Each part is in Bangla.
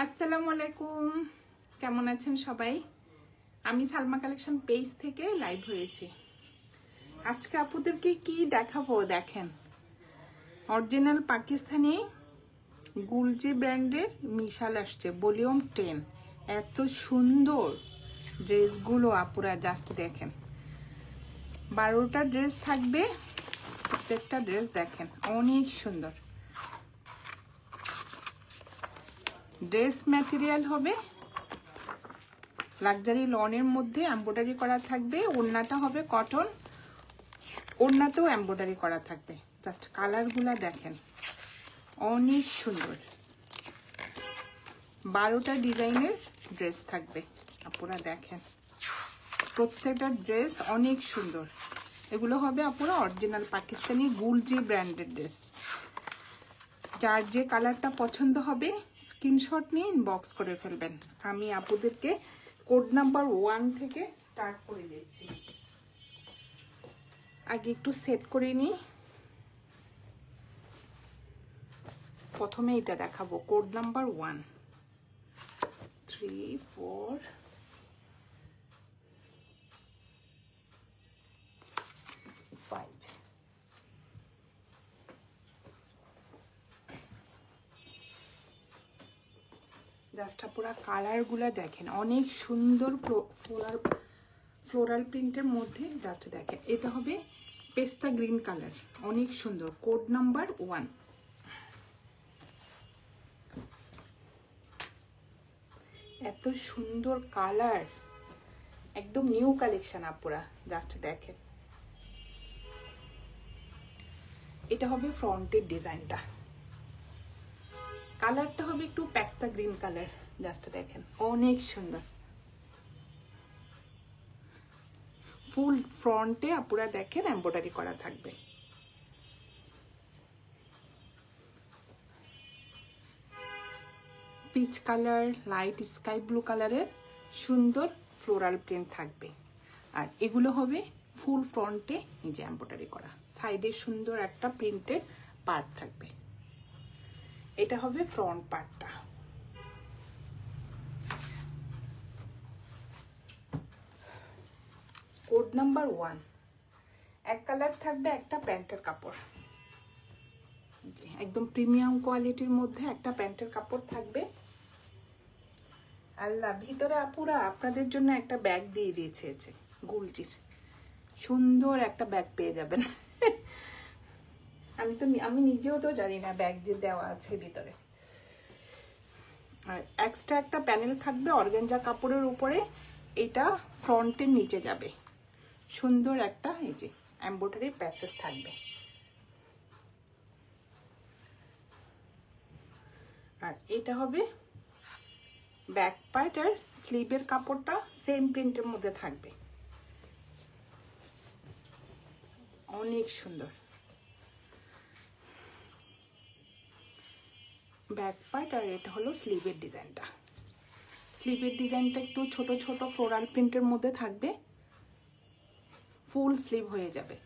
আসসালামু আলাইকুম, কেমন আছেন সবাই? আমি সালমা কালেকশন পেজ থেকে লাইভ হয়েছি। আজকে আপুদেরকে কি দেখাবো দেখেন। অরিজিনাল পাকিস্তানি গুলজি ব্র্যান্ডের মিশাল আসছে ভলিউম 10। এত সুন্দর ড্রেসগুলো আপুরা জাস্ট দেখেন। 12টা ড্রেস থাকবে, প্রত্যেকটা ড্রেস দেখেন অনেক সুন্দর। ড্রেস ম্যাটেরিয়াল হবে লাক্সারি লনের মধ্যে এমব্রয়ডারি করা থাকবে। ওড়নাটা হবে কটন, ওড়নাতেও এমব্রয়ডারি করা থাকবে। জাস্ট কালারগুলা দেখেন অনেক সুন্দর। 12টা ডিজাইনের ড্রেস থাকবে, আপুরা দেখেন প্রত্যেকটা ড্রেস অনেক সুন্দর। এগুলো হবে আপুরা অরিজিনাল পাকিস্তানি গুলজি ব্র্যান্ডের ড্রেস। যার যে কালারটা পছন্দ হবে স্ক্রিনশট নিয়ে ইনবক্স করে ফেলবেন। আমি আপুদেরকে কোড নাম্বার 1 থেকে স্টার্ট করে দিচ্ছি। আগে একটু সেট করে নিই। প্রথমে এটা দেখাবো কোড নাম্বার 1 3 4 5। জাস্ট পুরা কালারগুলা দেখেন অনেক সুন্দর। ফ্লোরাল প্রিন্টের মধ্যে জাস্ট দেখেন। এটা হবে পেস্তা গ্রিন কালার, অনেক সুন্দর। Code number 1। এত সুন্দর কালার, একদম নিউ কালেকশন আপুরা জাস্ট দেখেন। এটা হবে ফ্রন্টের ডিজাইনটা, কালারটা হবে একটু পেস্তা গ্রিন কালার। জাস্ট দেখেন অনেক সুন্দর। ফুল ফ্রন্টে আপুরা দেখেন এমব্রয়ডারি করা থাকবে। Peach colour, light sky blue কালারের সুন্দর ফ্লোরাল প্রিন্ট থাকবে। আর এগুলো হবে ফুল ফ্রন্টে নিজে এমব্রয়ডারি করা। সাইডে সুন্দর একটা প্রিন্টের পার্ট থাকবে। এটা হবে ফ্রন্ট পার্টটা। Code number 1। এক কালার থাকবে, একটা প্যান্টের কাপড়, একদম প্রিমিয়াম কোয়ালিটির মধ্যে একটা প্যান্টের কাপড় থাকবে। আল্লাহ, ভিতরে আপুরা আপনাদের জন্য একটা ব্যাগ দিয়ে দিয়েছে গুলজির। সুন্দর একটা ব্যাগ পেয়ে যাবেন। আমি নিজেও তো জানি না ব্যাগ যে দেওয়া আছে ভিতরে। আর এক্সট্রা একটা প্যানেল থাকবে অর্গানজা কাপড়ের উপরে। এটা ফ্রন্টের নিচে যাবে। সুন্দর একটা এই যে এমব্রয়ডারি প্যাচেস থাকবে। আর এটা হবে ব্যাক পার্ট। আর স্লিভের কাপড়টা সেম প্রিন্টের মধ্যে থাকবে, অনেক সুন্দর। ব্যাক পার্ট আর এটা হলো স্লিভের ডিজাইনটা। স্লিভের ডিজাইনটা একটু ছোট ছোট ফ্লোরাল প্রিন্টের মধ্যে থাকবে। ফুল স্লিভ হয়ে যাবে।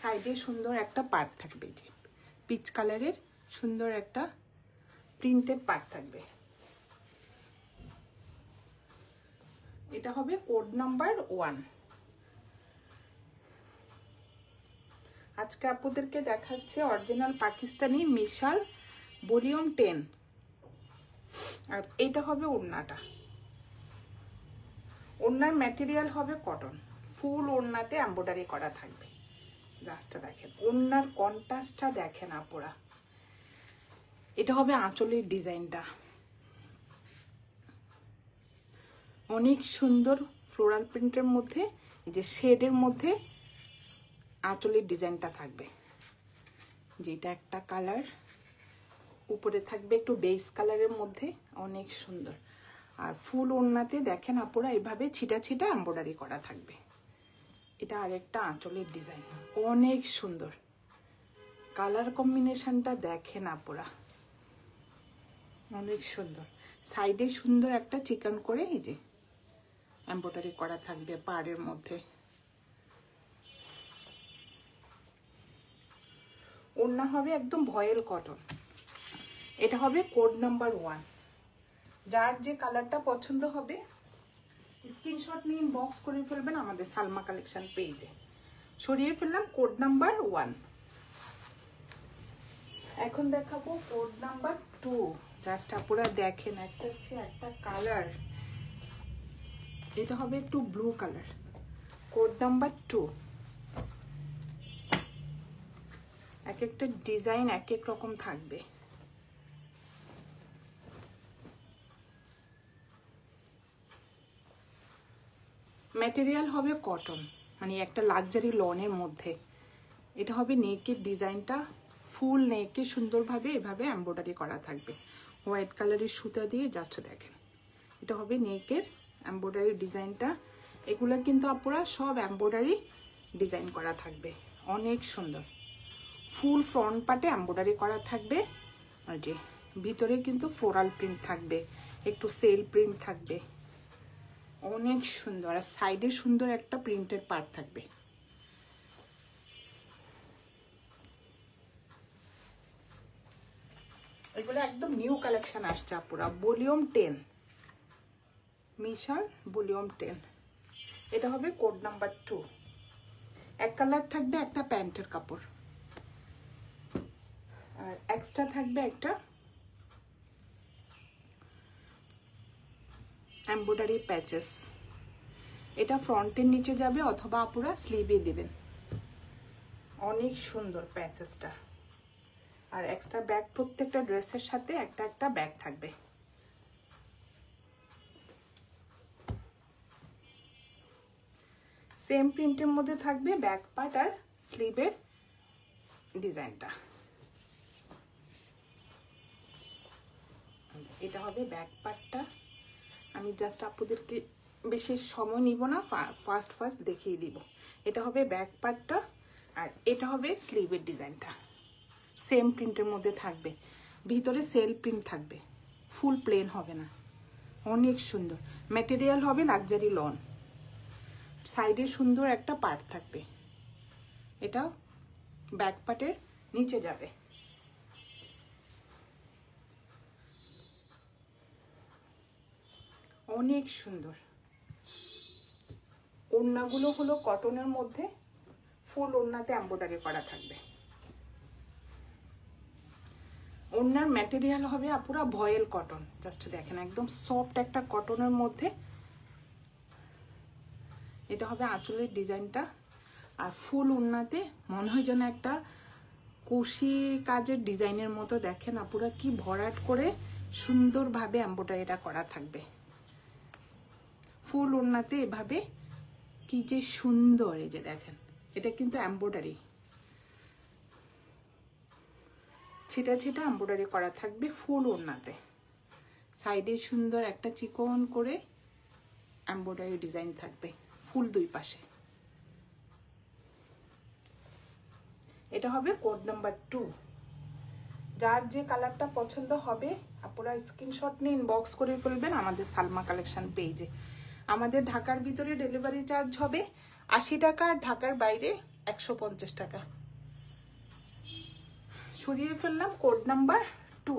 সাইডে সুন্দর একটা পার্ট থাকবে, যে পিচ কালারের সুন্দর একটা প্রিন্টেড পার্ট থাকবে। এটা হবে কোড নাম্বার 1। আজকে আপুদেরকে দেখাচ্ছে অরিজিনাল পাকিস্তানি মিশাল ভলিউম 10। আর এটা হবে ওড়নাটা। ওড়নার ম্যাটেরিয়াল হবে কটন। ফুল ওড়নাতে এমব্রয়ডারি করা থাকবে। জাস্ট দেখেন ওড়নার কন্ট্রাস্টটা দেখেন আপুরা। এটা হবে আঁচলের ডিজাইনটা, অনেক সুন্দর ফ্লোরাল প্রিন্টের মধ্যে এই যে শেডের মধ্যে আঁচলের ডিজাইনটা থাকবে। যেটা একটা কালার, উপরে থাকবে একটু বেস কালারের মধ্যে, অনেক সুন্দর। আর ফুল ওড়নাতে দেখেন আপুরা এভাবে ছিটা ছিটা এমব্রয়ডারি করা থাকবে। এটা আরেকটা আঁচলের ডিজাইন, অনেক সুন্দর। কালার কম্বিনেশনটা দেখেন আপুরা, অনেক সুন্দর। সাইডে সুন্দর একটা চিকন করে এই যে এমব্রয়ডারি করা থাকবে পাড়ের মধ্যে। ওড়না হবে একদম ভয়েল কটন। এটা হবে কোড নাম্বার 1। যার যে কালারটা পছন্দ হবে স্ক্রিনশট নিয়ে ইনবক্স করে ফেলবেন আমাদের সালমা কালেকশন পেজে। সরিয়ে ফেললাম কোড নাম্বার 1। এখন দেখাবো কোড নাম্বার 2। জাস্ট আপনারা দেখেন, একটা হচ্ছে একটা কালার, এটা হবে একটু ব্লু কালার। Code number 2। এক একটা ডিজাইন এক এক রকম থাকবে। ম্যাটেরিয়াল হবে কটন, মানে একটা লাক্সারি লনের মধ্যে। এটা হবে নেকের ডিজাইনটা, ফুল নেকে সুন্দরভাবে এভাবে এমব্রয়ডারি করা থাকবে হোয়াইট কালারের সুতা দিয়ে। জাস্ট দেখেন, এটা হবে নেকের এমব্রয়ডারি ডিজাইনটা। এগুলো কিন্তু আপনারা সব এমব্রয়ডারি ডিজাইন করা থাকবে, অনেক সুন্দর। ফুল ফ্রন্ট পার্টে এমব্রয়ডারি করা থাকবে, আর যে ভিতরে কিন্তু ফ্লোরাল প্রিন্ট থাকবে, একটু সেল প্রিন্ট থাকবে, অনেক সুন্দর। আর সাইডে সুন্দর একটা প্রিন্টেড পার্ট থাকবে। এগুলো একদম নিউ কালেকশন আসছে আপুরা, ভলিউম 10, মিশাল ভলিউম 10। এটা হবে কোড নাম্বার 2। এক কালার থাকবে একটা প্যান্টের কাপড়, আর এক্সট্রা থাকবে একটা এমব্রয়ডারি প্যাচেস। এটা ফ্রন্টের নিচে যাবে অথবা আপুরা স্লিভে দিবেন, অনেক সুন্দর প্যাচেসটা। আর এক্সট্রা ব্যাগ, প্রত্যেকটা ড্রেসের সাথে একটা একটা ব্যাগ থাকবে। সেম প্রিন্টের মধ্যে থাকবে ব্যাক পার্ট আর স্লিভের ডিজাইনটা। এটা হবে ব্যাক পার্টটা। আমি জাস্ট আপনাদেরকে বেশি সময় নিব না, ফার্স্ট দেখিয়ে দিব। এটা হবে ব্যাক পার্টটা, আর এটা হবে স্লিভের ডিজাইনটা। সেম প্রিন্টের মধ্যে থাকবে, ভিতরে সেল প্রিন্ট থাকবে, ফুল প্লেন হবে না, অনেক সুন্দর। ম্যাটেরিয়াল হবে লাক্সারি লন, সাইডে সুন্দর একটা পার্ট থাকবে। এটা ব্যাক পার্টের নিচে যাবে। অনেক সুন্দর। ওড়নাগুলো হলো কটনের মধ্যে, ফুল ওড়নাতে এমব্রয়ডারি করা থাকবে। ওড়নার ম্যাটেরিয়াল হবে পুরো ভয়েল কটন। জাস্ট দেখেন, একদম সফট একটা কটনের মধ্যে। এটা হবে আঁচলের ডিজাইনটা, আর ফুল ওড়নাতে মনে হয় যেন একটা কুশি কাজের ডিজাইনের মতো। দেখেন আপুরা কি ভরাট করে সুন্দরভাবে এমব্রয়ডারিটা করা থাকবে। ফুল ওড়নাতে এভাবে কি যে সুন্দর, এই যে দেখেন, এটা কিন্তু এমব্রয়ডারি, ছিটা ছিটা এমব্রয়ডারি করা থাকবে ফুল ওড়নাতে। সাইডে সুন্দর একটা চিকন করে এমব্রয়ডারি ডিজাইন থাকবে ফুল দুই পাশে। এটা হবে কোড নাম্বার 2। যার যে কালারটা পছন্দ হবে আপনারা স্ক্রিনশট নিয়ে ইনবক্স করে ফেলবেন আমাদের সালমা কালেকশন পেজে। আমাদের ঢাকার ভিতরে ডেলিভারি চার্জ হবে 80 টাকা, আর ঢাকার বাইরে 150 টাকা। সরিয়ে ফেললাম কোড নাম্বার 2।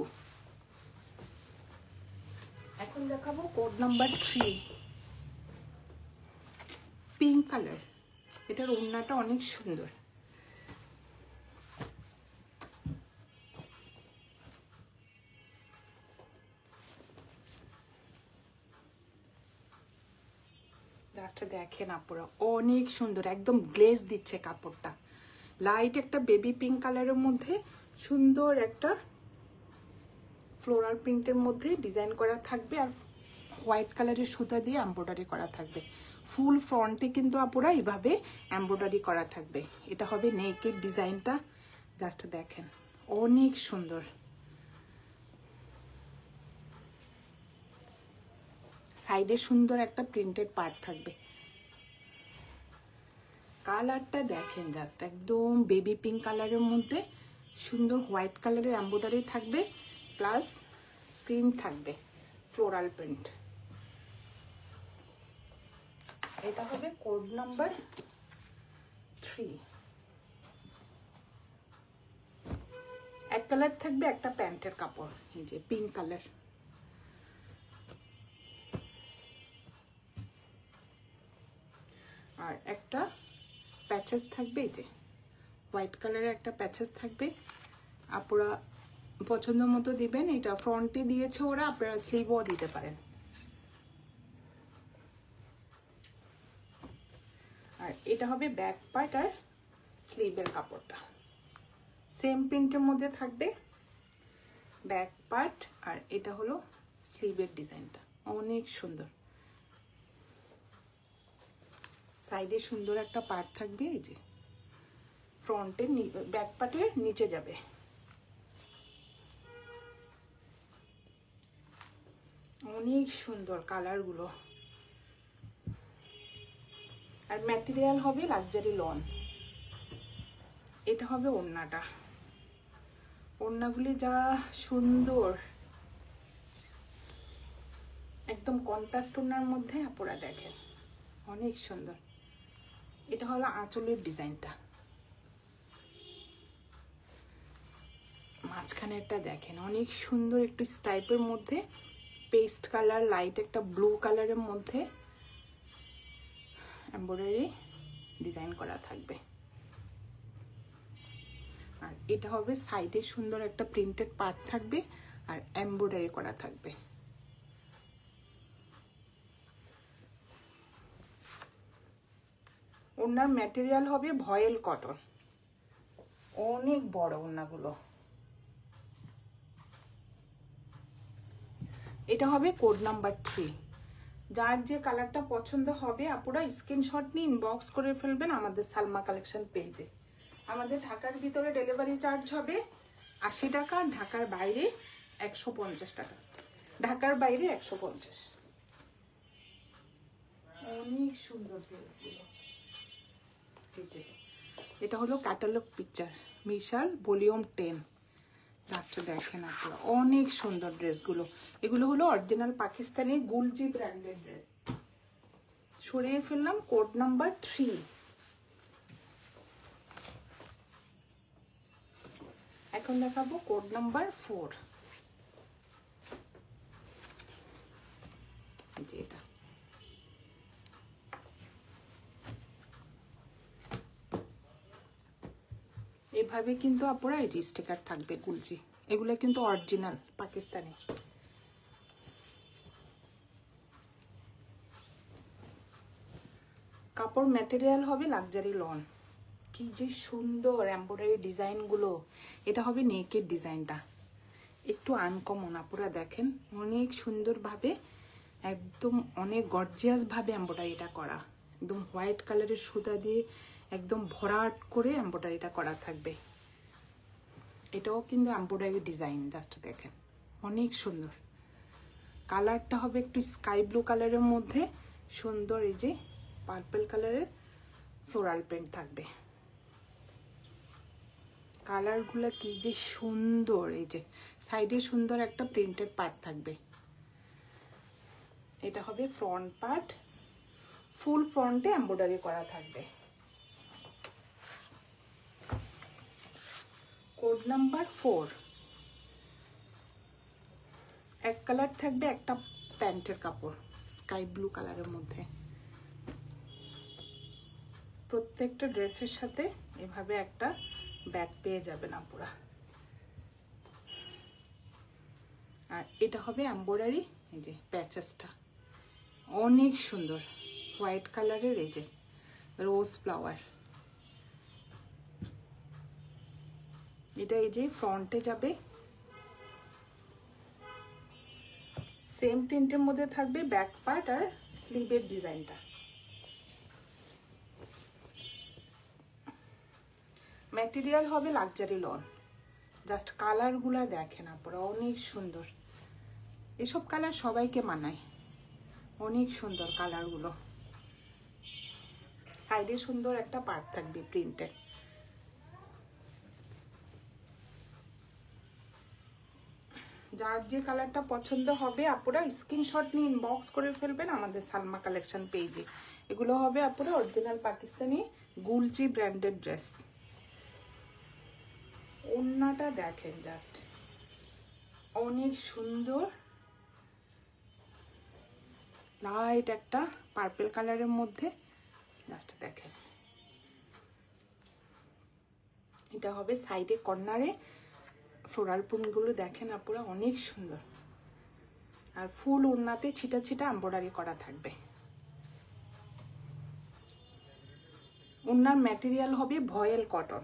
এখন দেখাবো কোড নাম্বার 3, পিঙ্ক কালার। এটার ওড়নাটা অনেক সুন্দর। জাস্ট দেখেন আপুরা, অনেক সুন্দর, একদম গ্লেজ দিচ্ছে কাপড়টা। লাইট একটা বেবি পিঙ্ক কালারের মধ্যে সুন্দর একটা ফ্লোরাল প্রিন্টের মধ্যে ডিজাইন করা থাকবে, আর হোয়াইট কালারের সুতা দিয়ে এমব্রয়ডারি করা থাকবে। ফুল ফ্রন্টে কিন্তু আপুরা এইভাবে এমব্রয়ডারি করা থাকবে। এটা হবে নেকের ডিজাইনটা। জাস্ট দেখেন, অনেক সুন্দর। সাইডে সুন্দর একটা প্রিন্টেড পার্ট থাকবে। কালারটা দেখেন, জাস্ট একদম বেবি পিঙ্ক কালারের মধ্যে সুন্দর হোয়াইট কালারের এমব্রয়ডারি থাকবে, প্লাস প্রিন্ট থাকবে ফ্লোরাল প্রিন্ট। এটা হবে কোড নাম্বার 3। এক কালার থাকবে একটা প্যান্টের কাপড়, এই যে পিঙ্ক কালার। আর একটা প্যাচেস থাকবে, এই যে হোয়াইট কালারের একটা প্যাচেস থাকবে, আপনারা পছন্দ মতো দিবেন। এটা ফ্রন্টে দিয়েছে ওরা, আপনারা স্লিভও দিতে পারেন। আর এটা হবে ব্যাক পার্ট আর স্লিভের কাপড়টা সেম প্রিন্টের মধ্যে থাকবে, ব্যাক পার্ট আর এটা হলো স্লিভের ডিজাইনটা, অনেক সুন্দর। সাইডে সুন্দর একটা পার্ট থাকবে, এই যে ফ্রন্টের ব্যাক পার্টের নিচে যাবে। অনেক সুন্দর কালারগুলো। আর ম্যাটেরিয়াল হবে লাক্সারি লন। এটা হবে ওড়নাটা, ওড়নাগুলি যা সুন্দর, একদম কন্ট্রাস্ট ওড়নার মধ্যে আপনারা দেখেন, অনেক সুন্দর। এটা হলো আঁচলের ডিজাইনটা, মাঝখানেরটা দেখেন অনেক সুন্দর, একটু স্টাইপের মধ্যে পেস্ট কালার, লাইট একটা ব্লু কালারের মধ্যে এমব্রয়ডারি ডিজাইন করা থাকবে। আর এটা হবে সাইডে সুন্দর একটা প্রিন্টেড পার্ট থাকবে আর এমব্রয়ডারি করা থাকবে। ওড়নার ম্যাটেরিয়াল হবে ভয়েল কটন, অনেক বড় ওড়নাগুলো। এটা হবে কোড নাম্বার 3। যার যে কালারটা পছন্দ হবে আপনারা স্ক্রিনশট নিয়ে ইনবক্স করে ফেলবেন আমাদের সালমা কালেকশন পেজে। আমাদের ঢাকার ভিতরে ডেলিভারি চার্জ হবে 80 টাকা, ঢাকার বাইরে 150 টাকা, ঢাকার বাইরে 150। অনেক সুন্দর ড্রেসগুলো। এটা হলো ক্যাটালগ পিকচার, বিশাল ভলিউম 10। লাস্টে দেখেন আপনারা, অনেক সুন্দর ড্রেসগুলো। এগুলো হলো অরিজিনাল পাকিস্তানি গুলজি ব্র্যান্ডের ড্রেস। সরিয়ে ফেললাম কোড নাম্বার 3। এখন দেখাবো কোড নাম্বার 4। যেটা এভাবে কিন্তু আপনারা এই যে স্টিকার থাকবে গুলজি, এগুলো কিন্তু অরিজিনাল পাকিস্তানি। কাপড় ম্যাটেরিয়াল হবে লাক্সারি লন। কি যে সুন্দর এমব্রয়ডারি ডিজাইনগুলো। এটা হবে নেকের ডিজাইনটা, একটু আনকমন, আপনারা দেখেন অনেক সুন্দরভাবে, একদম অনেক গর্জিয়াস ভাবে এমব্রয়ডারিটা করা, একদম হোয়াইট কালারের সুতা দিয়ে একদম ভরাট করে এমব্রয়ডারিটা করা থাকবে। এটাও কিন্তু এমব্রয়ডারি ডিজাইন, জাস্ট দেখেন অনেক সুন্দর। কালারটা হবে একটু স্কাই ব্লু কালারের মধ্যে সুন্দর, এই যে পার্পল কালারের ফ্লোরাল প্রিন্ট থাকবে। কালারগুলো কি যে সুন্দর, এই যে সাইডে সুন্দর একটা প্রিন্টেড পার্ট থাকবে। এটা হবে ফ্রন্ট পার্ট, ফুল ফ্রন্টে এমব্রয়ডারি করা থাকবে। Code number 4। এক কালার থাকবে, একটা প্যান্টের কাপড় স্কাই ব্লু কালারের মধ্যে। প্রত্যেকটা ড্রেসের সাথে এভাবে একটা ব্যাগ পেয়ে যাবেন আপনারা। আর এটা হবে এমব্রয়ডারি, এই যে প্যাচেসটা অনেক সুন্দর, হোয়াইট কালারের, এই যে রোজ ফ্লাওয়ার। এটা এই যে ফ্রন্টে যাবে, সেম প্রিন্টের মধ্যে থাকবে ব্যাক পার্ট আর স্লিভের ডিজাইনটা। ম্যাটেরিয়াল হবে লাক্সারি লন। জাস্ট কালারগুলা দেখেন আপনারা, অনেক সুন্দর। এসব কালার সবাইকে মানায়, অনেক সুন্দর কালারগুলো। সাইডে সুন্দর একটা পার্ট থাকবে প্রিন্টের। যার যে কালারটা পছন্দ হবে আপনারা স্ক্রিনশট নিয়ে ইনবক্স করে ফেলবেন আমাদের সালমা কালেকশন পেজে। এগুলো হবে আপনারা অরিজিনাল পাকিস্তানি গুলজি ব্র্যান্ডেড ড্রেস। ওড়নাটা দেখেন জাস্ট অনেক সুন্দর, লাইট একটা পার্পল কালারের মধ্যে জাস্ট দেখেন, এটা হবে সাইডে কর্নারে ফ্লোরাল প্রিন্টগুলো দেখেন আপুরা অনেক সুন্দর। আর ফুল ওড়নাতে ছিটা ছিটা এমব্রয়ডারি করা থাকবে। ওড়নার ম্যাটেরিয়াল হবে ভয়েল কটন।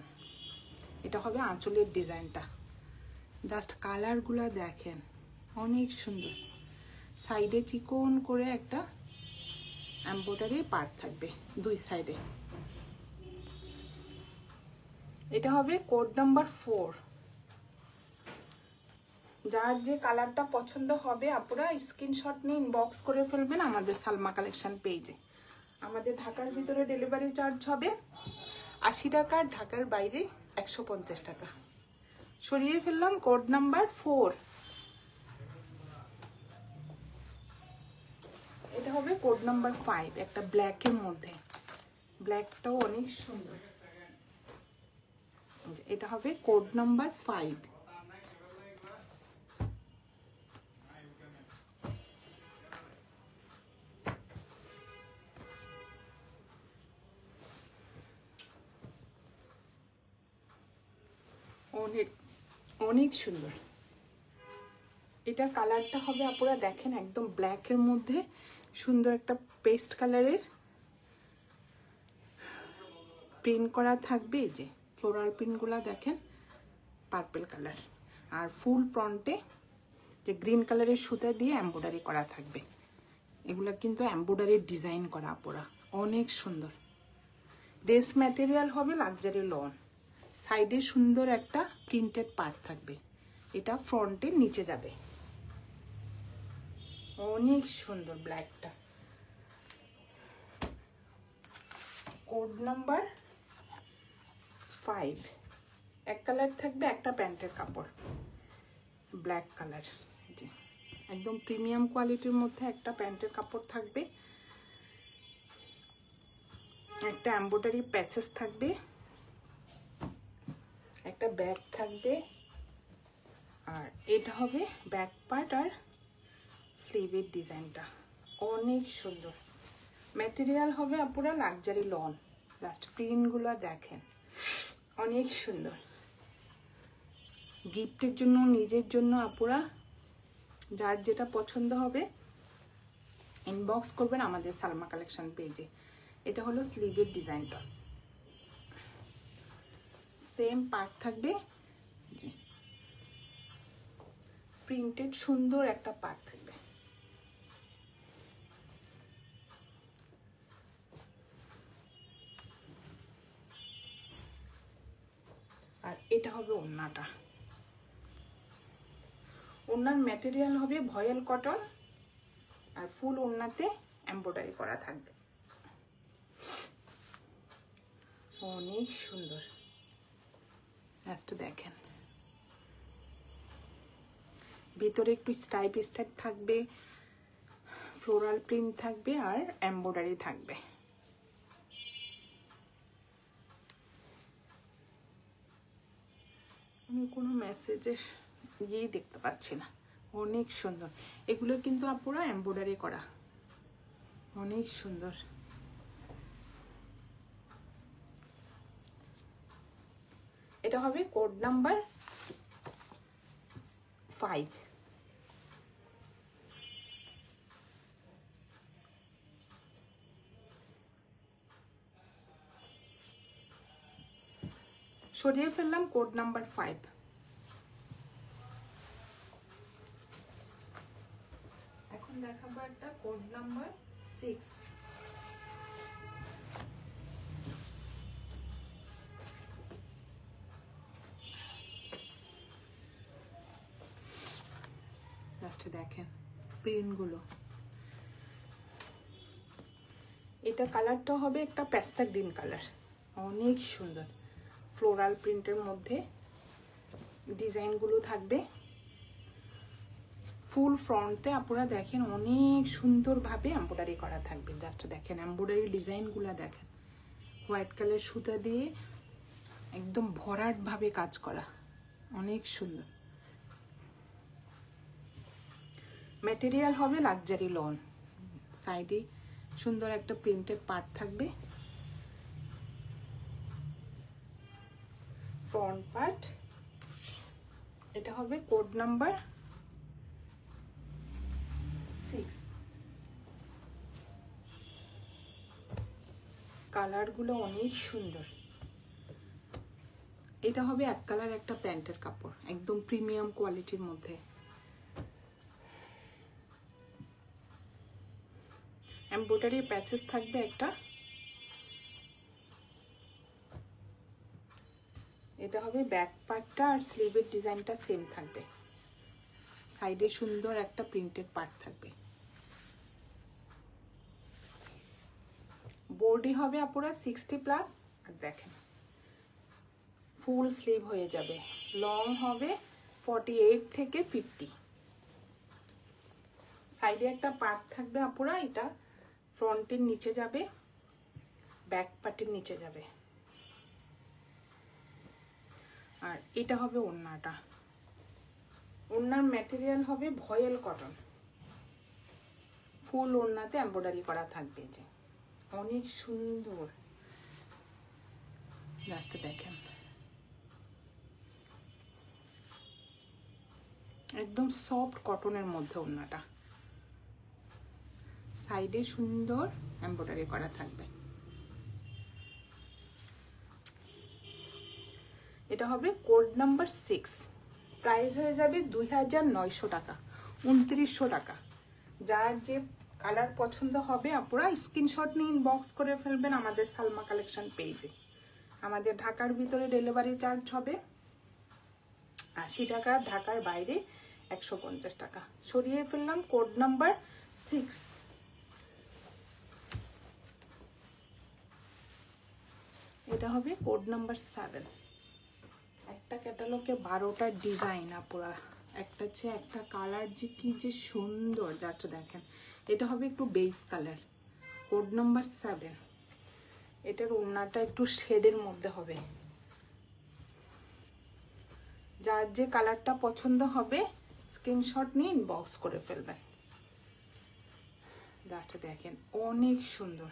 এটা হবে আঁচলের ডিজাইনটা। জাস্ট কালারগুলো দেখেন অনেক সুন্দর। সাইডে চিকন করে একটা এমব্রয়ডারি পার্ট থাকবে দুই সাইডে। এটা হবে কোড নাম্বার 4। যার যে কালারটা পছন্দ হবে আপুরা স্ক্রিনশট নিয়ে ইনবক্স করে ফেলবেন আমাদের সালমা কালেকশন পেজে। আমাদের ঢাকার ভিতরে ডেলিভারি চার্জ হবে 80 টাকা, ঢাকার বাইরে 150 টাকা। সরিয়ে ফেললাম কোড নাম্বার 4। এটা হবে কোড নাম্বার 5, একটা ব্ল্যাকের মধ্যে। ব্ল্যাকটাও অনেক সুন্দর। এটা হবে কোড নাম্বার 5। অনেক অনেক সুন্দর। এটার কালারটা হবে আপনারা দেখেন একদম ব্ল্যাকের মধ্যে সুন্দর একটা পেস্ট কালারের প্রিন্ট করা থাকবে। এই যে ফ্লোরাল প্রিন্টগুলো দেখেন পার্পল কালার, আর ফুল ফ্রন্টে যে গ্রিন কালারের সুতা দিয়ে এমব্রয়ডারি করা থাকবে। এগুলো কিন্তু এমব্রয়ডারির ডিজাইন করা আপুরা অনেক সুন্দর। ড্রেস ম্যাটেরিয়াল হবে লাক্সারি লন। সাইডে সুন্দর একটা প্রিন্টেড পার্ট থাকবে। এটা ফ্রন্টের নিচে যাবে। অনেক সুন্দর ব্ল্যাকটা। Code number 5। এক কালার থাকবে, একটা প্যান্টের কাপড় ব্ল্যাক কালার। একদম প্রিমিয়াম কোয়ালিটির মধ্যে একটা প্যান্টের কাপড় থাকবে। একটা এমব্রয়ডারি প্যাচেস থাকবে, একটা ব্যাগ থাকবে। আর এটা হবে ব্যাক পার্ট আর স্লিভের ডিজাইনটা অনেক সুন্দর। ম্যাটেরিয়াল হবে আপুরা লাক্সারি লন। লাস্ট প্রিন্টগুলো দেখেন অনেক সুন্দর। গিফটের জন্য, নিজের জন্য আপুরা যার যেটা পছন্দ হবে ইনবক্স করবেন আমাদের সালমা কালেকশন পেজে। এটা হলো স্লিভের ডিজাইনটা, সেম পার্ট থাকবে, প্রিন্টেড সুন্দর একটা পার্ট থাকবে। আর এটা হবে ওড়নাটা। ওড়নার ম্যাটেরিয়াল হবে ভয়েল কটন, আর ফুল ওড়নাতে এমব্রয়ডারি করা থাকবে। অনেক সুন্দর। লাস্ট দেখেন ভিতরে একটু স্টাইপ স্টাইপ থাকবে, ফ্লোরাল প্রিন্ট থাকবে আর এমব্রয়ডারি থাকবে। আমি কোনো মেসেজের ইয়েই দেখতে পাচ্ছি না। অনেক সুন্দর। এগুলো কিন্তু আপুরা এমব্রয়ডারি করা অনেক সুন্দর। এটা হবে কোড নাম্বার 5। সরিয়ে ফেললাম কোড নাম্বার 5। এখন দেখাবো একটা কোড নাম্বার 6। লাস্টে দেখেন প্রিন্টগুলো। এটা কালারটা হবে একটা পেস্তা গ্রিন কালার, অনেক সুন্দর। ফ্লোরাল প্রিন্টের মধ্যে ডিজাইনগুলো থাকবে। ফুল ফ্রন্টে আপনারা দেখেন অনেক সুন্দরভাবে এমব্রয়ডারি করা থাকবে। জাস্ট দেখেন এমব্রয়ডারি ডিজাইনগুলো দেখেন, হোয়াইট কালার সুতা দিয়ে একদম ভরাটভাবে কাজ করা অনেক সুন্দর। ম্যাটেরিয়াল হবে লাক্সারি লন। সাইডে সুন্দর একটা প্রিন্টেড পার্ট থাকবে, ফ্রন্ট পার্ট, এটা হবে কোড নাম্বার 6। কালারগুলো অনেক সুন্দর। এটা হবে এক কালার একটা প্যান্টের কাপড়, একদম প্রিমিয়াম কোয়ালিটির মধ্যে। এমব্রয়ডারি প্যাচেস থাকবে একটা। এটা হবে ব্যাক পার্টটা, আর স্লিভের ডিজাইনটা সেম থাকবে। সাইডে সুন্দর একটা প্রিন্টেড পার্ট থাকবে। বডি হবে আপুরা 60+। আর দেখেন ফুল স্লিভ হয়ে যাবে। লং হবে 48 থেকে 50। সাইডে একটা পার্ট থাকবে আপুরা, এটা ফ্রন্টের নিচে যাবে, ব্যাক পার্টের নিচে যাবে। আর এটা হবে ওড়নাটা। ওড়নার ম্যাটেরিয়াল হবে ভয়েল কটন। ফুল ওড়নাতে এমব্রয়ডারি করা থাকবে, যে অনেক সুন্দর। লাস্টে দেখেন একদম সফট কটনের মধ্যে ওড়নাটা, সাইডে সুন্দর এমব্রয়ডারি করা থাকবে। এটা হবে কোড নাম্বার 6। প্রাইস হয়ে যাবে 2900 টাকা, 2900 টাকা। যার যে কালার পছন্দ হবে আপনারা স্ক্রিনশট নিয়ে ইনবক্স করে ফেলবেন আমাদের সালমা কালেকশন পেজে। আমাদের ঢাকার ভিতরে ডেলিভারি চার্জ হবে 80 টাকা, ঢাকার বাইরে 150 টাকা। সরিয়ে ফেললাম কোড নাম্বার 6। এটা হবে কোড নাম্বার 7। একটা ক্যাটালগে 12টা ডিজাইন আপুরা, একটা চেয়ে একটা কালার যে কি যে সুন্দর, জাস্ট দেখেন। এটা হবে একটু বেস কালার, কোড নাম্বার 7। এটার ওড়নাটা একটু শেডের মধ্যে হবে। যার যে কালারটা পছন্দ হবে স্ক্রিনশট নিয়ে ইনবক্স করে ফেলবেন। জাস্ট দেখেন অনেক সুন্দর।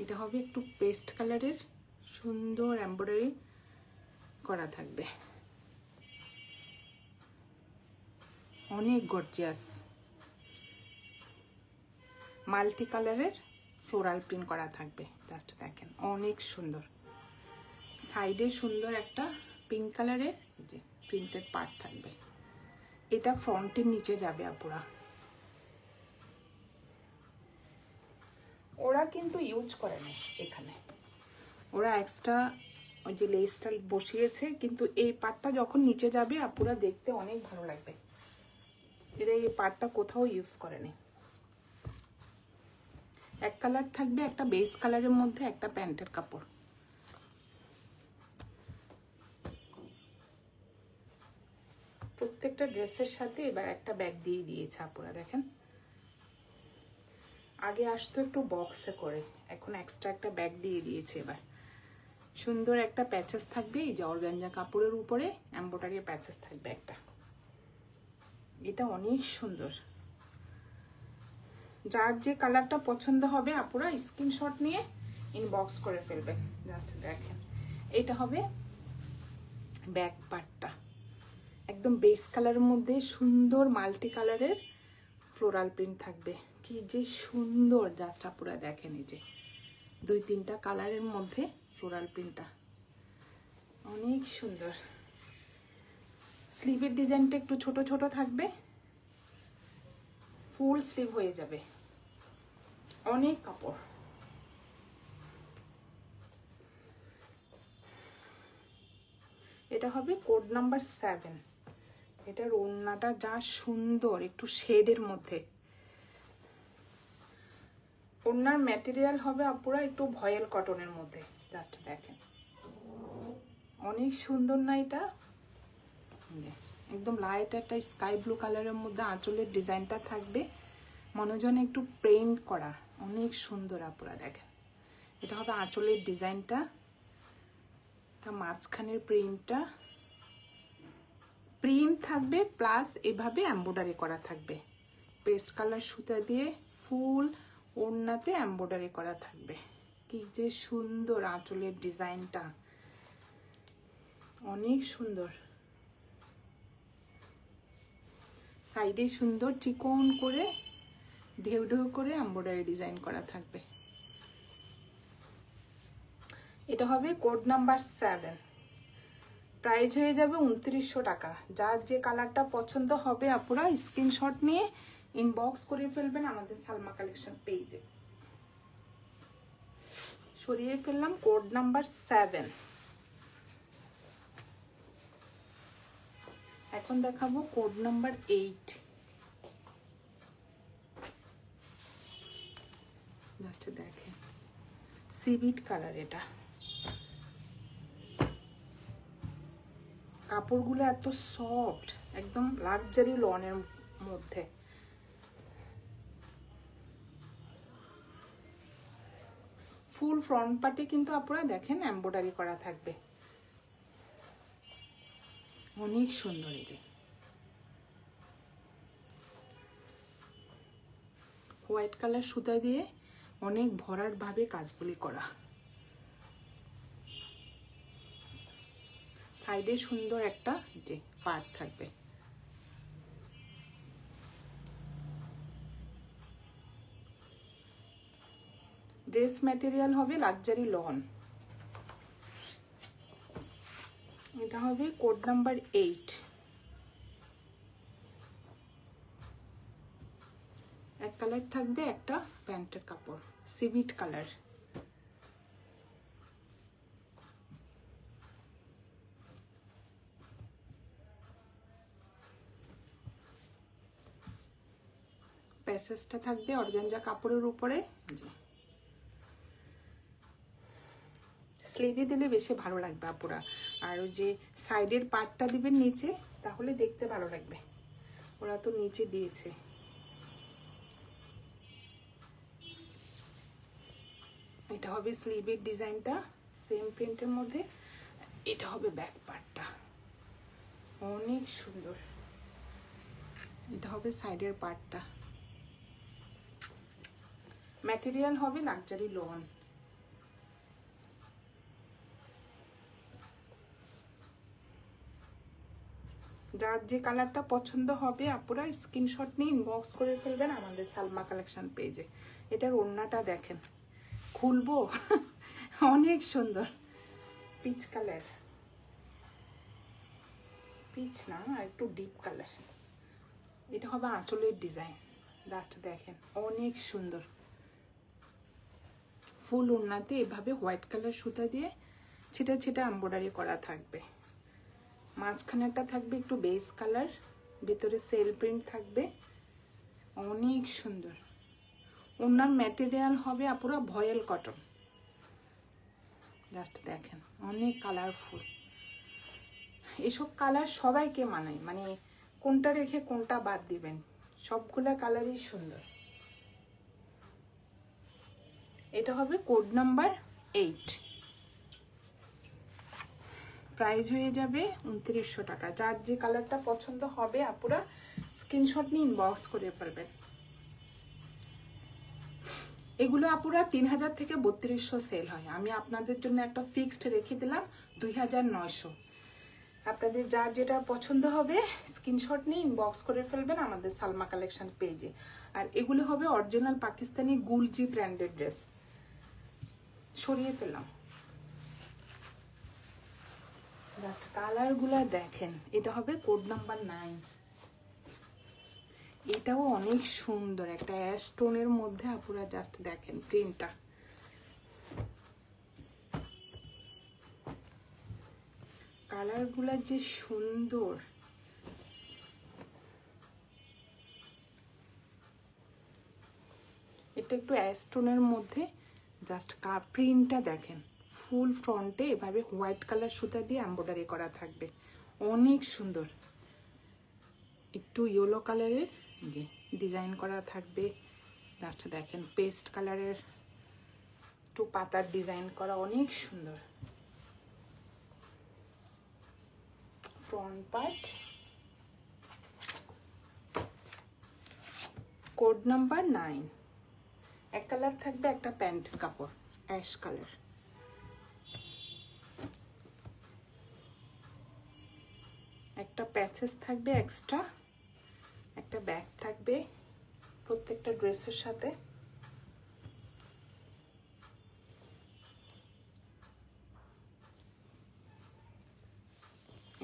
এটা হবে একটু পেস্ট কালারের, সুন্দর এমব্রয়ডারি করা থাকবে, অনেক গর্জিয়াস। মাল্টি কালারের ফ্লোরাল প্রিন্ট করা থাকবে, জাস্ট দেখেন অনেক সুন্দর। সাইডে সুন্দর একটা পিঙ্ক কালারের যে প্রিন্টেড পার্ট থাকবে। এটা ফ্রন্টের নিচে যাবে আপুরা। ওরা কিন্তু ইউজ করে না এখানে, ওরা এক্সট্রা ওই যে লেসটা বসিয়েছে, কিন্তু এই পার্টটা যখন নিচে যাবে আপুরা দেখতে অনেক ভালো লাগবে। এরা এই পার্টটা কোথাও ইউজ করেনি। এক কালার থাকবে, একটা বেস কালারের মধ্যে একটা প্যান্টের কাপড়। প্রত্যেকটা ড্রেসের সাথে এবার একটা ব্যাগ দিয়ে দিয়েছে আপুরা, দেখেন। আগে আসতো একটু বক্সে করে, এখন এক্সট্রা একটা ব্যাগ দিয়ে দিয়েছে। এবার সুন্দর একটা প্যাচেস থাকবে, এই যে অর্গানজা কাপড়ের উপরে এমব্রয়ডারি প্যাচেস থাকবে একটা। এটা অনেক সুন্দর। যার যে কালারটা পছন্দ হবে আপুরা স্ক্রিনশট নিয়ে ইনবক্স করে ফেলবেন। জাস্ট দেখেন এটা হবে ব্যাক পার্টটা, একদম বেস কালারের মধ্যে সুন্দর মাল্টি কালারের ফ্লোরাল প্রিন্ট থাকবে। কি যে সুন্দর, জাস্ট আপুরা দেখেন এই যে 2-3টা কালারের মধ্যে ফ্লোরাল প্রিন্টটা অনেক সুন্দর। স্লিভের ডিজাইনটা একটু ছোট ছোট থাকবে, ফুল স্লিভ হয়ে যাবে, অনেক কাপড়। এটা হবে কোড নাম্বার 7। এটার ওড়নাটা যা সুন্দর, একটু শেডের মধ্যে। ওড়নার ম্যাটেরিয়াল হবে আপুরা একটু ভয়েল কটনের মধ্যে, জাস্ট দেখেন অনেক সুন্দর না? এটা একদম লাইট একটা স্কাই ব্লু কালারের মধ্যে আঁচলের ডিজাইনটা থাকবে, মনোজনে একটু প্রিন্ট করা, অনেক সুন্দর আপুরা দেখেন। এটা হবে আঁচলের ডিজাইনটা, তা মাঝখানের প্রিন্টটা প্রিন্ট থাকবে, প্লাস এভাবে এমব্রয়ডারি করা থাকবে। পেস্ট কালার সুতা দিয়ে ফুল ওড়নাতে এমব্রয়ডারি করা থাকবে। কি যে সুন্দর আঁচলের ডিজাইনটা, অনেক সুন্দর। সাইডে সুন্দর চিকন করে ঢেউ ঢেউ করে এমব্রয়ডারি ডিজাইন করা থাকবে। এটা হবে কোড নাম্বার 7। প্রাইস হয়ে যাবে 2900 টাকা। যার যে কালারটা পছন্দ হবে আপুরা স্ক্রিনশট নিয়ে ইনবক্স করে ফেলবেন আমাদের সালমা কালেকশন পেজে। সরিয়ে ফেললাম কোড নাম্বার 7। এখন দেখাবো কোড নাম্বার 8। জাস্ট দেখেন সিভিট কালার। এটা কাপড়গুলো এত সফট, একদম লাক্সারি লনের মধ্যে। ফুল ফ্রন্ট পার্টে কিন্তু আপনারা দেখেন এমব্রয়ডারি করা থাকবে, অনেক সুন্দর। এই যে হোয়াইট কালার সুতা দিয়ে অনেক ভরাট ভাবে কাজগুলি করা। সাইডে সুন্দর একটা যে পার্ট থাকবে। ড্রেস ম্যাটেরিয়াল হবে লাক্সারি লন। এটা হবে কোড নাম্বার 8। এক কালার থাকবে, একটা প্যান্টের কাপড় সিভিট কালার। প্যাসেজটা থাকবে অর্গানজা কাপড়ের উপরে। স্লিভে দিলে বেশি ভালো লাগবে আপুরা, আর ওই যে সাইডের পার্টটা দিবেন নিচে, তাহলে দেখতে ভালো লাগবে। ওরা তো নিচে দিয়েছে। এটা হবে স্লিভের ডিজাইনটা সেম প্রিন্টের মধ্যে। এটা হবে ব্যাক পার্টটা, অনেক সুন্দর। এটা হবে সাইডের পার্টটা। ম্যাটেরিয়াল হবে লাক্সারি লন। যার যে কালারটা পছন্দ হবে আপুরা স্ক্রিনশট নিয়ে ইনবক্স করে ফেলবেন আমাদের সালমা কালেকশন পেজে। এটার ওড়নাটা দেখেন, খুলবো অনেক সুন্দর পিচ কালার, পিচ না একটু ডিপ কালার। এটা হবে আঁচলের ডিজাইন, জাস্ট দেখেন অনেক সুন্দর। ফুল ওড়নাতে এভাবে হোয়াইট কালার সুতা দিয়ে ছিটা ছিটা এমব্রয়ডারি করা থাকবে। মাঝখানেরটা থাকবে একটু বেস কালার, ভিতরে সেল প্রিন্ট থাকবে, অনেক সুন্দর। ওনার ম্যাটেরিয়াল হবে আপুরা ভয়েল কটন। জাস্ট দেখেন অনেক কালারফুল। এসব কালার সবাইকে মানায়, মানে কোনটা রেখে কোনটা বাদ দিবেন, সবগুলা কালারই সুন্দর। এটা হবে কোড নাম্বার 8। প্রাইস হয়ে যাবে 2900 টাকা। যার যে কালারটা পছন্দ হবে আপুরা স্ক্রিনশট নিয়ে ইনবক্স করে ফেলবেন। এগুলো আপুরা 3000 থেকে 3200 সেল হয়, আমি আপনাদের জন্য একটা ফিক্সড রেখে দিলাম 2900। আপনাদের যার যেটা পছন্দ হবে স্ক্রিনশট নিয়ে ইনবক্স করে ফেলবেন আমাদের সালমা কালেকশন পেজে। আর এগুলো হবে অরিজিনাল পাকিস্তানি গুলজি ব্র্যান্ডেড ড্রেস। সরিয়ে ফেললাম, জাস্ট কালারগুলো দেখেন। এটা হবে কোড নাম্বার 9। এটাও অনেক সুন্দর, একটা অ্যাশ টোনের মধ্যে আপুরা জাস্ট দেখেন প্রিন্টটা। কালারগুলো যে সুন্দর, এটা একটু অ্যাশ টোনের মধ্যে, জাস্ট প্রিন্টটা দেখেন। ফুল ফ্রন্টে এভাবে হোয়াইট কালার সুতা দিয়ে এমব্রয়ডারি করা থাকবে, অনেক সুন্দর। একটু ইয়েলো কালারের যে ডিজাইন করা থাকবে, জাস্ট দেখেন পেস্ট কালারের একটু পাতার ডিজাইন করা, অনেক সুন্দর। Front part code number 9। এক কালার থাকবে, একটা প্যান্ট কাপড়। Ash colour. একটা প্যাচেস থাকবে এক্সট্রা, একটা ব্যাগ থাকবে প্রত্যেকটা ড্রেসের সাথে।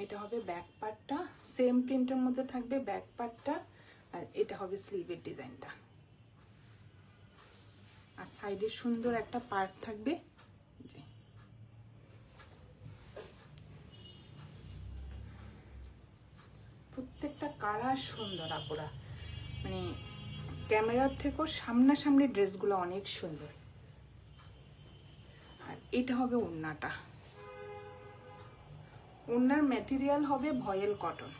এটা হবে ব্যাক পার্টটা, সেম প্রিন্টের মধ্যে থাকবে ব্যাক পার্টটা, আর এটা হবে স্লিভের ডিজাইনটা। আর সাইডে সুন্দর একটা পার্ট থাকবে। প্রত্যেকটা কালার সুন্দর আপুরা, মানে ক্যামেরার থেকেও সামনাসামনি ড্রেসগুলো অনেক সুন্দর। আর এটা হবে ওড়নাটা, ওড়নার ম্যাটেরিয়াল হবে ভয়েল কটন।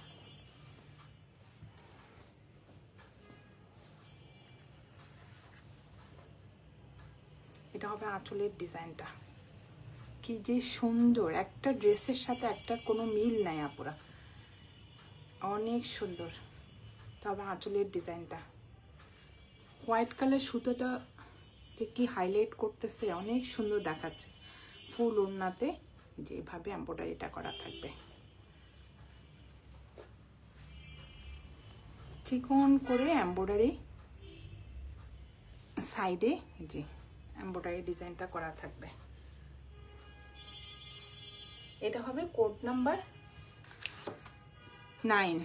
এটা হবে আঁচলের ডিজাইনটা, কি যে সুন্দর, একটা ড্রেসের সাথে একটা কোনো মিল নাই আপুরা, অনেক সুন্দর। তবে আঁচলের ডিজাইনটা হোয়াইট কালার সুতোটা যে কি হাইলাইট করতেছে, অনেক সুন্দর দেখাচ্ছে। ফুল ওড়নাতে যেভাবে এমব্রয়ডারিটা করা থাকবে, চিকন করে এমব্রয়ডারি সাইডে যে এমব্রয়ডারি ডিজাইনটা করা থাকবে। এটা হবে কোড নাম্বার 9,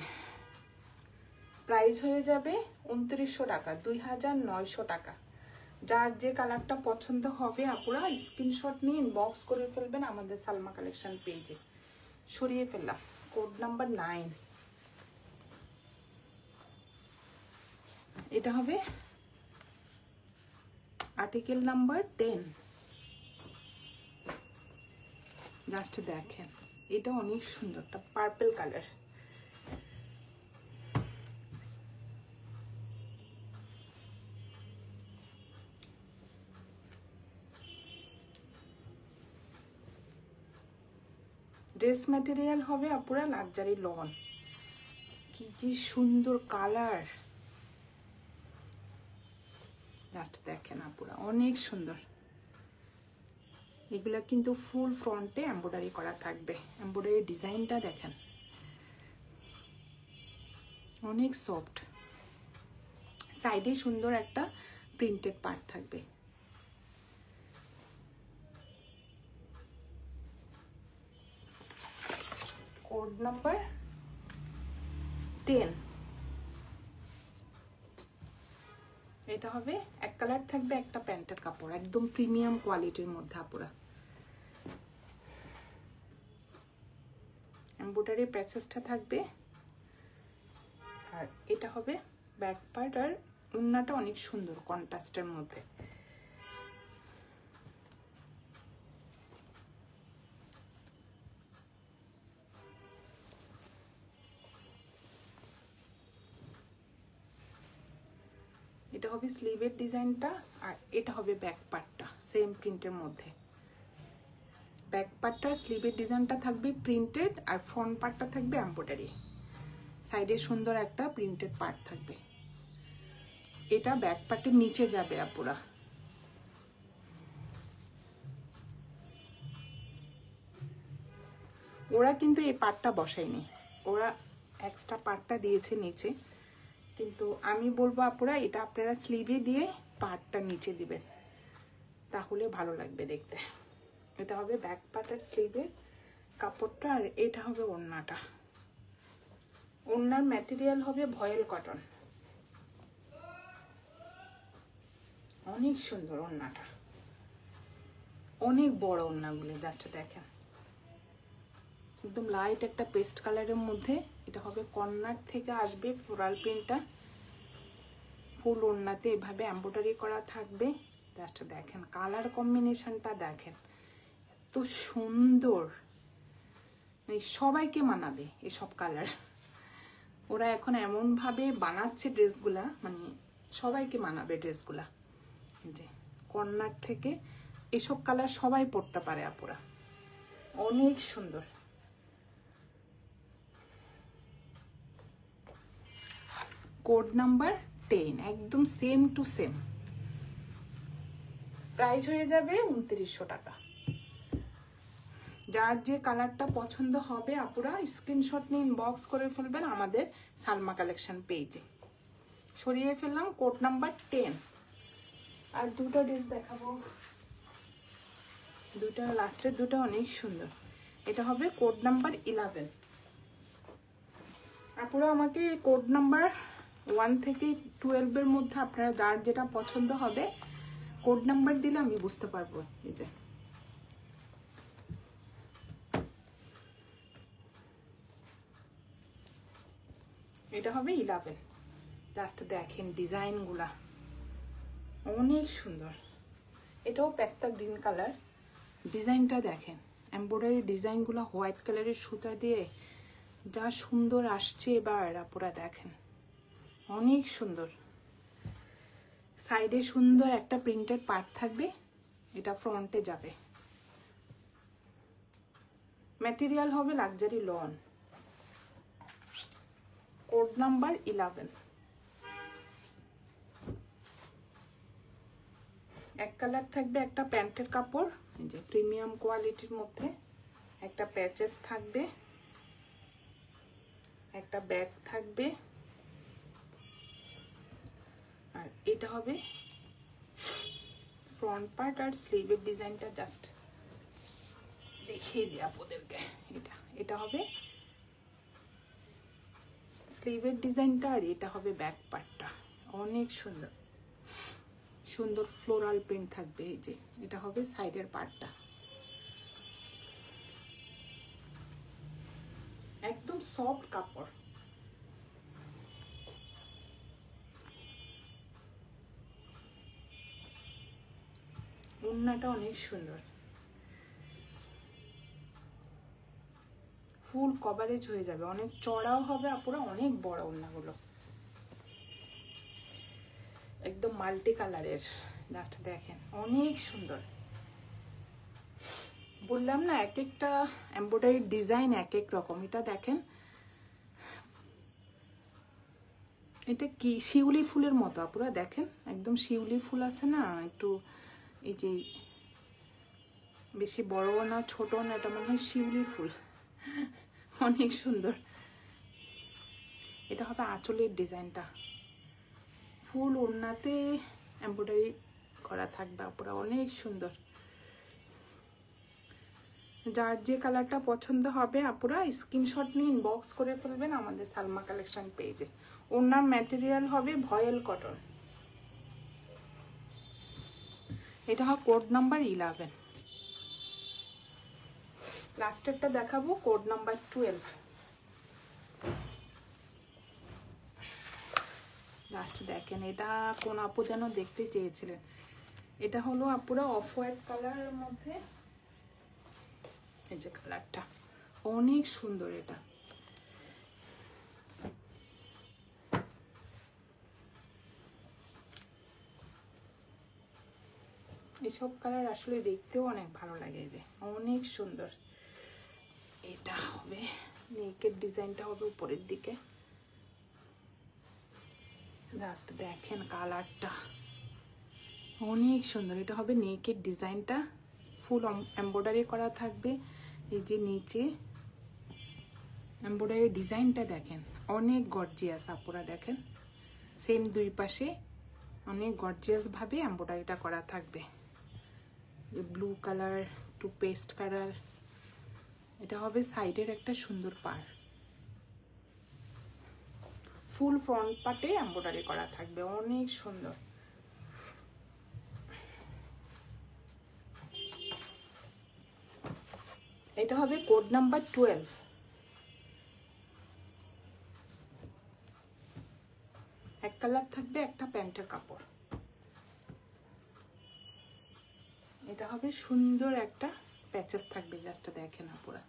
প্রাইস হয়ে যাবে 2900 টাকা, 2900 টাকা। যার যে কালারটা পছন্দ হবে আপুরা স্ক্রিনশট নিয়ে ইনবক্স করে ফেলবেন আমাদের সালমা কালেকশন পেজে। সরিয়ে ফেললাম, কোড নাম্বার 9। এটা হবে আর্টিকেল নাম্বার 10। জাস্ট দেখেন, এটা অনেক সুন্দর, একটা পার্পল কালার। ড্রেস ম্যাটেরিয়াল হবে আপুরা লাক্সারি লন, কি যে সুন্দর কালার, জাস্ট দেখেন আপুরা অনেক সুন্দর। এগুলা কিন্তু ফুল ফ্রন্টে এমব্রয়ডারি করা থাকবে, এমব্রয়ডারি ডিজাইনটা দেখেন অনেক সফট। সাইডে সুন্দর একটা প্রিন্টেড পার্ট থাকবে। Code number 10। এটা হবে এক কালার থাকবে, একটা প্যান্টের কাপড়, একদম প্রিমিয়াম কোয়ালিটির মধ্যে আপুরা। এমব্রয়ডারি প্যাচেসটা থাকবে। আর এটা হবে ব্যাক পার্ট, আর ওড়নাটা অনেক সুন্দর কন্ট্রাস্টের মধ্যে। এটা হবে স্লিভের ডিজাইনটা, আর এটা হবে ব্যাক পার্টটা সেম প্রিন্টের মধ্যে। ব্যাক পার্টটা স্লিভের ডিজাইনটা থাকবে প্রিন্টেড, আর ফ্রন্ট পার্টটা থাকবে এমব্রয়ডারি। সাইডে সুন্দর একটা প্রিন্টেড পার্ট থাকবে। এটা ব্যাক পার্টের নিচে যাবে আপুরা। ওরা কিন্তু এই পার্টটা বসায়নি, ওরা এক্সট্রা পার্টটা দিয়েছে নিচে, কিন্তু আমি বলবো আপুরা এটা আপনারা স্লিভে দিয়ে পার্টটা নিচে দিবেন, তাহলে ভালো লাগবে দেখতে। এটা হবে ব্যাক পার্টের স্লিভের কাপড়টা, আর এটা হবে ওড়নাটা। ওড়নার ম্যাটেরিয়াল হবে ভয়েল কটন, অনেক সুন্দর ওড়নাটা, অনেক বড় ওড়নাগুলো, জাস্ট দেখেন একদম লাইট একটা পেস্ট কালারের মধ্যে। এটা হবে কর্নার থেকে আসবে ফ্লোরাল প্রিন্টটা, ফুল ওড়নাতে এভাবে এমব্রয়ডারি করা থাকবে। জাস্ট দেখেন কালার কম্বিনেশনটা দেখেন, এত সুন্দর, মানে সবাইকে মানাবে এসব কালার। ওরা এখন এমন ভাবে বানাচ্ছে ড্রেসগুলা, মানে সবাইকে মানাবে ড্রেসগুলা। যে কর্নার থেকে এসব কালার সবাই পরতে পারে আপুরা, অনেক সুন্দর। কোড নাম্বার 10, একদম সেম টু সেম। প্রাইস হয়ে যাবে 2900 টাকা। যার যে কালারটা পছন্দ হবে আপুরা স্ক্রিনশট নিয়ে ইনবক্স করে ফেলবেন আমাদের সালমা কালেকশন পেজে। সরিয়ে ফেললাম কোড নাম্বার 10। আর দুটো ড্রেস দেখাবো, দুটো লাস্টের দুটো অনেক সুন্দর। এটা হবে কোড নাম্বার 11। আপুরা আমাকে কোড নাম্বার 1 থেকে 12 এর মধ্যে আপনারা যার যেটা পছন্দ হবে কোড নাম্বার দিলে আমি বুঝতে পারবো। এই যে এটা হবে 11। জাস্ট দেখেন ডিজাইনগুলা অনেক সুন্দর। এটাও পেস্তা গ্রিন কালার। ডিজাইনটা দেখেন, এমব্রয়ডারি ডিজাইনগুলো হোয়াইট কালারের সুতা দিয়ে যা সুন্দর আসছে এবার আপুরা দেখেন, অনেক সুন্দর। সাইডে সুন্দর একটা প্রিন্টেড পার্ট থাকবে, এটা ফ্রন্টে যাবে। ম্যাটেরিয়াল হবে লাক্সারি লন। Code number 11। এক কালার থাকবে, একটা প্যান্টের কাপড়, এই যে প্রিমিয়াম কোয়ালিটির মধ্যে একটা প্যাচেস থাকবে, একটা ব্যাগ থাকবে। আর এটা হবে ফ্রন্ট পার্ট আর স্লিভের ডিজাইনটা জাস্ট দেখিয়ে দিই আপনাদেরকে। এটা হবে স্লিভের ডিজাইনটা, আর এটা হবে ব্যাক পার্টটা। অনেক সুন্দর সুন্দর ফ্লোরাল প্রিন্ট থাকবে। এই যে এটা হবে সাইডের পার্টটা, একদম সফট কাপড়। ওড়নাটা অনেক সুন্দর, ফুল কভারেজ হয়ে যাবে, অনেক চড়াও হবে আপুরা, অনেক বড় ওড়নাগুলো, একদম মাল্টি কালারের। জাস্ট দেখেন অনেক সুন্দর। বললাম না এক একটা এমব্রয়ডারি ডিজাইন এক এক রকম। এটা দেখেন, এটা কি শিউলি ফুলের মতো আপুরা, দেখেন একদম শিউলি ফুল আছে না, একটু এই যে বেশি বড় না ছোট না, এটা মনে হয় শিউলি ফুল। অনেক সুন্দর। এটা হবে আঁচলের ডিজাইনটা, ফুল ওড়নাতে এমব্রয়ডারি করা থাকবে আপুরা, অনেক সুন্দর। যার যে কালারটা পছন্দ হবে আপুরা স্ক্রিনশট নিয়ে ইনবক্স করে ফেলবেন আমাদের সালমা কালেকশন পেজে। ওড়নার ম্যাটেরিয়াল হবে ভয়েল কটন। এটা হবে কোড নাম্বার 11। লাস্টেরটা দেখাবো কোড নাম্বার 12। লাস্ট দেখেন, এটা কোন আপু যেন দেখতে চেয়েছিলেন। এটা হলো আপুরা অফ হোয়াইট কালারের মধ্যে, এই যে কালারটা অনেক সুন্দর। এটা এসব কালার আসলে দেখতেও অনেক ভালো লাগে, যে অনেক সুন্দর। এটা হবে নেকের ডিজাইনটা হবে উপরের দিকে। জাস্ট দেখেন কালারটা অনেক সুন্দর। এটা হবে নেকের ডিজাইনটা, ফুল এমব্রয়ডারি করা থাকবে। এই যে নিচে এমব্রয়ডারি ডিজাইনটা দেখেন, অনেক গর্জিয়াস আপুরা দেখেন। সেম দুই পাশে অনেক গর্জিয়াস ভাবে এমব্রয়ডারিটা করা থাকবে। Blue colour to paste colour. এটা হবে সাইডের একটা সুন্দর পার, ফুল ফ্রন্ট পার্টে এমব্রয়ডারি করা থাকবে, অনেক সুন্দর। এটা হবে কোড নাম্বার 12। এক কালার থাকবে, একটা প্যান্টের কাপড়। এটা হবে সুন্দর একটা প্যাচেস থাকবে, জাস্ট দেখেন আপুরা।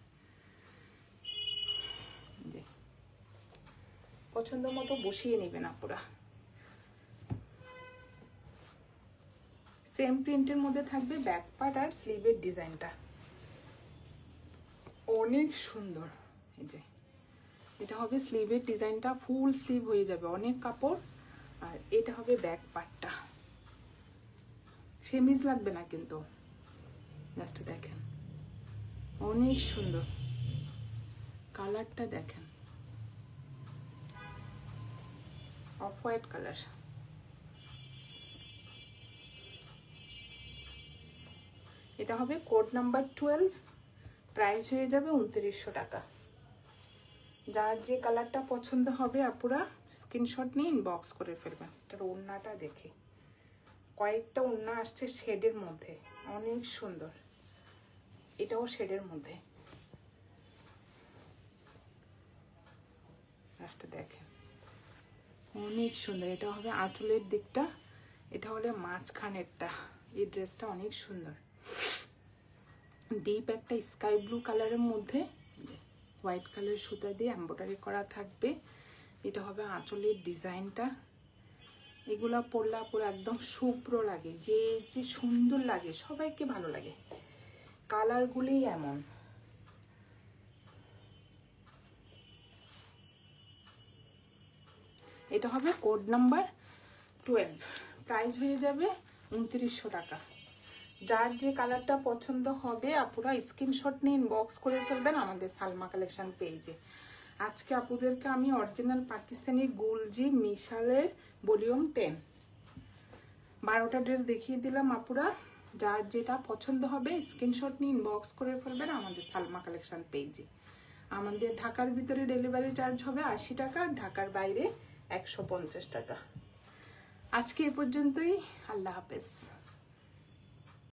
যে পছন্দ মতো বসিয়ে নেবেন আপুরা। সেম প্রিন্টের মধ্যে থাকবে ব্যাক পার্ট আর স্লিভের ডিজাইনটা, অনেক সুন্দর। এই যে এটা হবে স্লিভের ডিজাইনটা, ফুল স্লিভ হয়ে যাবে, অনেক কাপড়। আর এটা হবে ব্যাক পার্টটা, সেমিজ লাগবে না কিন্তু। জাস্ট দেখেন অনেক সুন্দর কালারটা, দেখেন অফ হোয়াইট কালার। এটা হবে কোড নাম্বার 12, প্রাইস হয়ে যাবে 2900 টাকা। যার যে কালারটা পছন্দ হবে আপুরা স্ক্রিনশট নিয়ে ইনবক্স করে ফেলবেন। এটার ওড়নাটা দেখে, কয়েকটা ওড়না আসছে শেডের মধ্যে, অনেক সুন্দর। এটাও শেডের মধ্যে, দেখেন অনেক সুন্দর। এটা হবে আঁচলের দিকটা, এটা হলে মাঝখানেরটা। এই ড্রেসটা অনেক সুন্দর, ডিপ একটা স্কাই ব্লু কালারের মধ্যে হোয়াইট কালারের সুতা দিয়ে এমব্রয়ডারি করা থাকবে। এটা হবে আঁচলের ডিজাইনটা। এগুলা পরলে পুরো একদম শুভ্র লাগে, যে যে সুন্দর লাগে, সবাইকে ভালো লাগে। কালারগুলি এমন। এটা হবে কোড নাম্বার 12, প্রাইস হয়ে যাবে 2900 টাকা। যার যে কালারটা পছন্দ হবে আপুরা স্ক্রিনশট নিয়ে ইনবক্স করে ফেলবেন আমাদের সালমা কালেকশন পেজে। আজকে আপুদেরকে আমি অরিজিনাল পাকিস্তানি গুলজি মিশালের ভলিউম 10 12টা ড্রেস দেখিয়ে দিলাম আপুরা। যার যেটা পছন্দ হবে স্ক্রিনশট নিয়ে ইনবক্স করে ফেলবেন আমাদের সালমা কালেকশন পেজে। আমাদের ঢাকার ভিতরে ডেলিভারি চার্জ হবে 80 টাকা, ঢাকার বাইরে 150 টাকা। আজকে এ পর্যন্তই, আল্লাহ হাফেজ।